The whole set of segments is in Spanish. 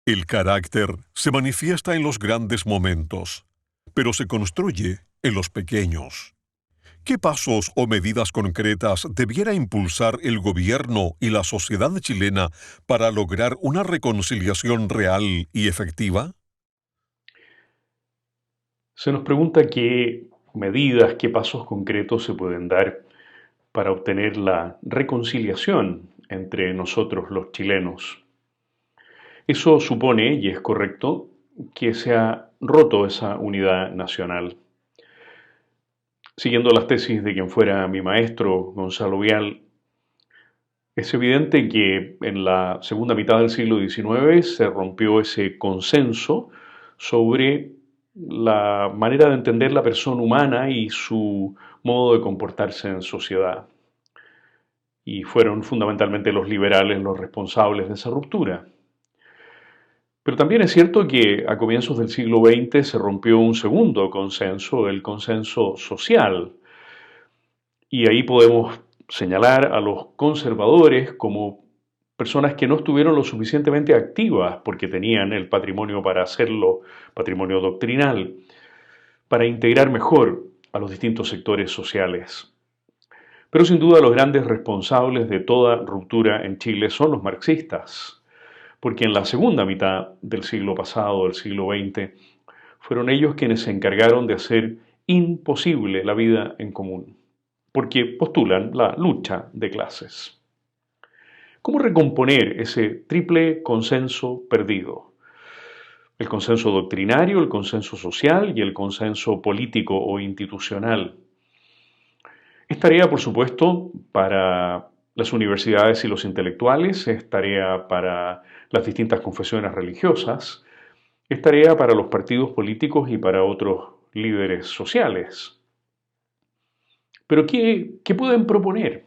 El carácter se manifiesta en los grandes momentos, pero se construye en los pequeños. ¿Qué pasos o medidas concretas debiera impulsar el gobierno y la sociedad chilena para lograr una reconciliación real y efectiva? Se nos pregunta qué medidas, qué pasos concretos se pueden dar para obtener la reconciliación entre nosotros los chilenos. Eso supone, y es correcto, que se ha roto esa unidad nacional. Siguiendo las tesis de quien fuera mi maestro, Gonzalo Vial, es evidente que en la segunda mitad del siglo XIX se rompió ese consenso sobre la manera de entender la persona humana y su modo de comportarse en sociedad. Y fueron fundamentalmente los liberales los responsables de esa ruptura. Pero también es cierto que a comienzos del siglo XX se rompió un segundo consenso, el consenso social. Y ahí podemos señalar a los conservadores como personas que no estuvieron lo suficientemente activas porque tenían el patrimonio para hacerlo, patrimonio doctrinal, para integrar mejor a los distintos sectores sociales. Pero sin duda los grandes responsables de toda ruptura en Chile son los marxistas, porque en la segunda mitad del siglo pasado, del siglo XX, fueron ellos quienes se encargaron de hacer imposible la vida en común, porque postulan la lucha de clases. ¿Cómo recomponer ese triple consenso perdido? El consenso doctrinario, el consenso social y el consenso político o institucional. Es tarea, por supuesto, para las universidades y los intelectuales, es tarea para las distintas confesiones religiosas, es tarea para los partidos políticos y para otros líderes sociales. Pero ¿qué pueden proponer?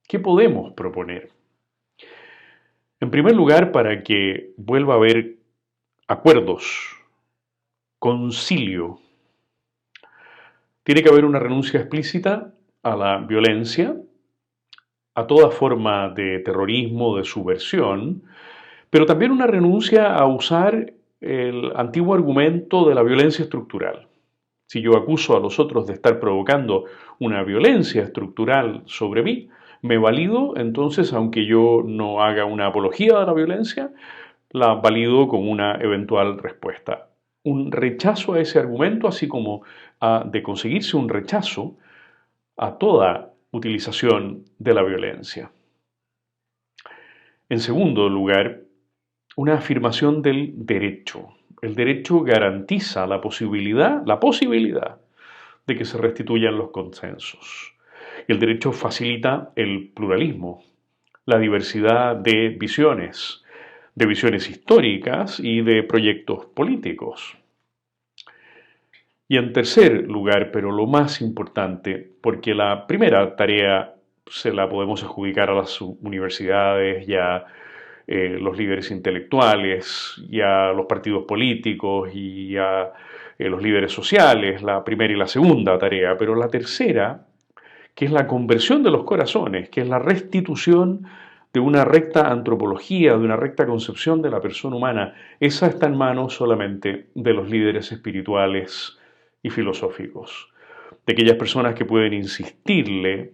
¿Qué podemos proponer? En primer lugar, para que vuelva a haber acuerdos, concilio, tiene que haber una renuncia explícita a la violencia, a toda forma de terrorismo, de subversión, pero también una renuncia a usar el antiguo argumento de la violencia estructural. Si yo acuso a los otros de estar provocando una violencia estructural sobre mí, me valido, entonces, aunque yo no haga una apología de la violencia, la valido con una eventual respuesta. Un rechazo a ese argumento, así como de conseguirse un rechazo a toda utilización de la violencia. En segundo lugar, una afirmación del derecho. El derecho garantiza la posibilidad de que se restituyan los consensos. El derecho facilita el pluralismo, la diversidad de visiones históricas y de proyectos políticos. Y en tercer lugar, pero lo más importante, porque la primera tarea se la podemos adjudicar a las universidades y a los líderes intelectuales y a los partidos políticos y a los líderes sociales, la primera y la segunda tarea, pero la tercera, que es la conversión de los corazones, que es la restitución de una recta antropología, de una recta concepción de la persona humana, esa está en manos solamente de los líderes espirituales y filosóficos, de aquellas personas que pueden insistirle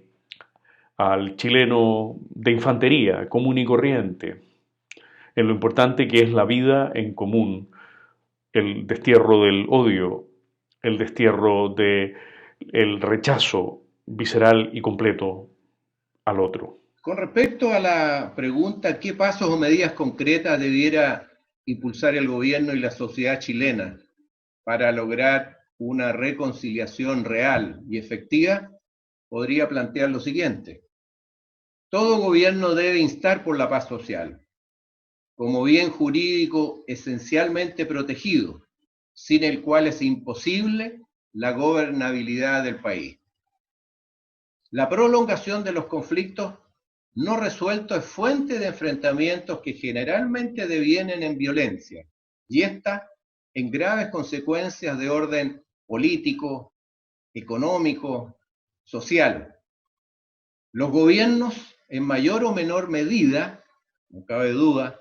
al chileno de infantería común y corriente en lo importante que es la vida en común, el destierro del odio, el destierro del rechazo visceral y completo al otro. Con respecto a la pregunta, ¿qué pasos o medidas concretas debiera impulsar el gobierno y la sociedad chilena para lograr una reconciliación real y efectiva? Podría plantear lo siguiente. Todo gobierno debe instar por la paz social, como bien jurídico esencialmente protegido, sin el cual es imposible la gobernabilidad del país. La prolongación de los conflictos no resueltos es fuente de enfrentamientos que generalmente devienen en violencia, y esta en graves consecuencias de orden político, económico, social. Los gobiernos, en mayor o menor medida, no cabe duda,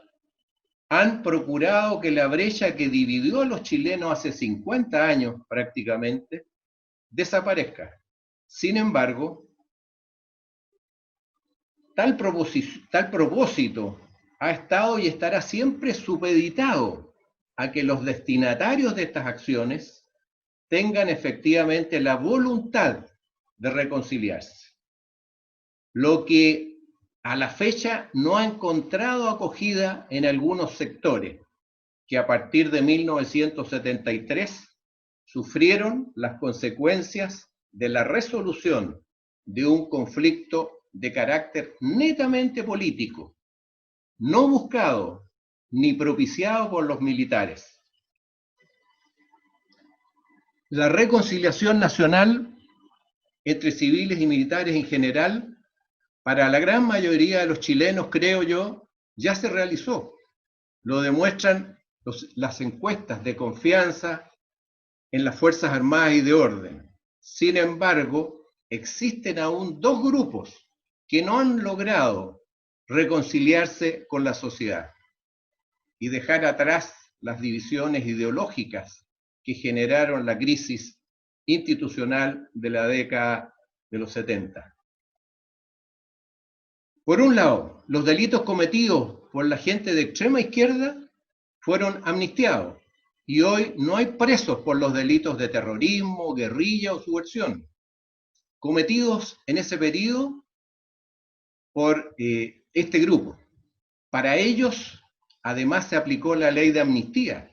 han procurado que la brecha que dividió a los chilenos hace 50 años prácticamente desaparezca. Sin embargo, tal propósito ha estado y estará siempre supeditado a que los destinatarios de estas acciones tengan efectivamente la voluntad de reconciliarse, lo que a la fecha no ha encontrado acogida en algunos sectores que a partir de 1973 sufrieron las consecuencias de la resolución de un conflicto de carácter netamente político, no buscado ni propiciado por los militares. La reconciliación nacional entre civiles y militares en general, para la gran mayoría de los chilenos, creo yo, ya se realizó. Lo demuestran las encuestas de confianza en las Fuerzas Armadas y de orden. Sin embargo, existen aún dos grupos que no han logrado reconciliarse con la sociedad y dejar atrás las divisiones ideológicas que generaron la crisis institucional de la década de los 70. Por un lado, los delitos cometidos por la gente de extrema izquierda fueron amnistiados y hoy no hay presos por los delitos de terrorismo, guerrilla o subversión, cometidos en ese periodo por este grupo. Para ellos, además, se aplicó la ley de amnistía,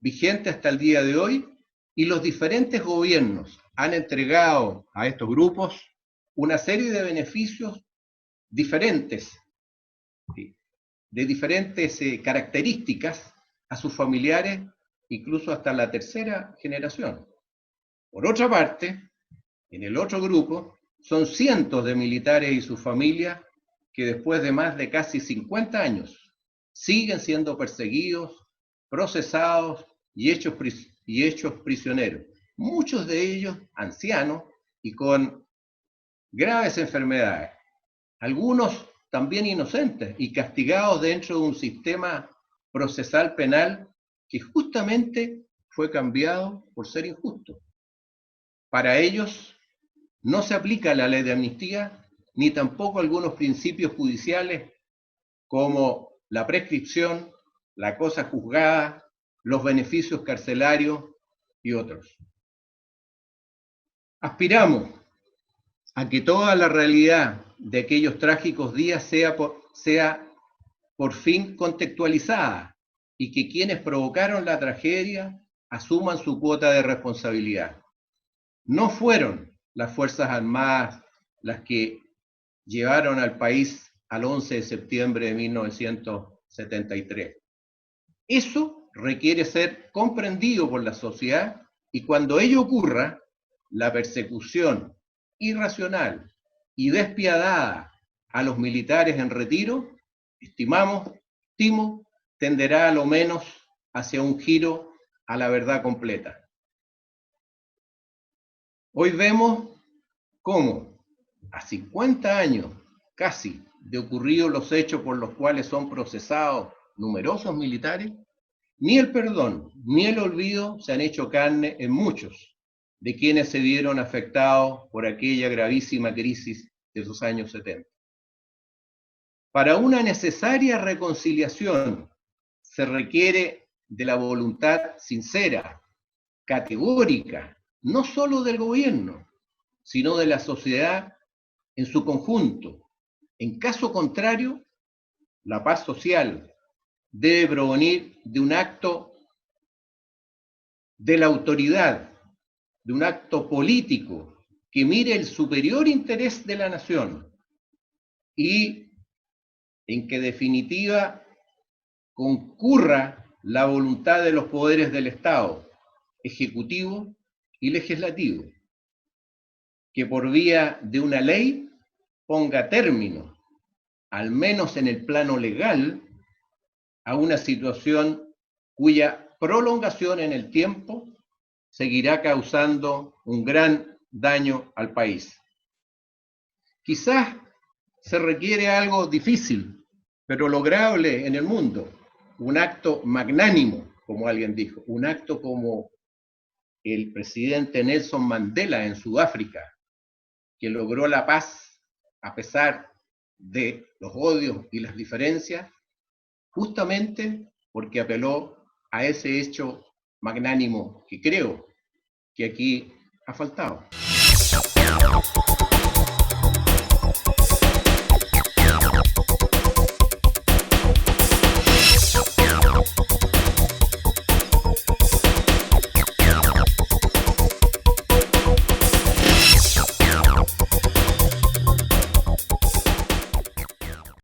vigente hasta el día de hoy, y los diferentes gobiernos han entregado a estos grupos una serie de beneficios diferentes, de diferentes características a sus familiares, incluso hasta la tercera generación. Por otra parte, en el otro grupo, son cientos de militares y sus familias que después de más de casi 50 años siguen siendo perseguidos, procesados y hechos prisioneros, muchos de ellos ancianos y con graves enfermedades, algunos también inocentes y castigados dentro de un sistema procesal penal que justamente fue cambiado por ser injusto. Para ellos no se aplica la ley de amnistía ni tampoco algunos principios judiciales como la prescripción, la cosa juzgada, los beneficios carcelarios y otros. Aspiramos a que toda la realidad de aquellos trágicos días sea por fin contextualizada y que quienes provocaron la tragedia asuman su cuota de responsabilidad. No fueron las Fuerzas Armadas las que llevaron al país al 11 de septiembre de 1973. Eso requiere ser comprendido por la sociedad y cuando ello ocurra, la persecución irracional y despiadada a los militares en retiro, estimo, tenderá a lo menos hacia un giro a la verdad completa. Hoy vemos cómo, a 50 años casi de ocurridos los hechos por los cuales son procesados numerosos militares, ni el perdón ni el olvido se han hecho carne en muchos de quienes se vieron afectados por aquella gravísima crisis de los años 70. Para una necesaria reconciliación se requiere de la voluntad sincera, categórica, no solo del gobierno, sino de la sociedad en su conjunto. En caso contrario, la paz social debe provenir de un acto de la autoridad, de un acto político que mire el superior interés de la nación y en que definitiva concurra la voluntad de los poderes del Estado, ejecutivo y legislativo, que por vía de una ley ponga término, al menos en el plano legal, a una situación cuya prolongación en el tiempo seguirá causando un gran daño al país. Quizás se requiere algo difícil, pero lograble en el mundo, un acto magnánimo, como alguien dijo, un acto como el presidente Nelson Mandela en Sudáfrica, que logró la paz a pesar de los odios y las diferencias, justamente porque apeló a ese hecho magnánimo que creo que aquí ha faltado.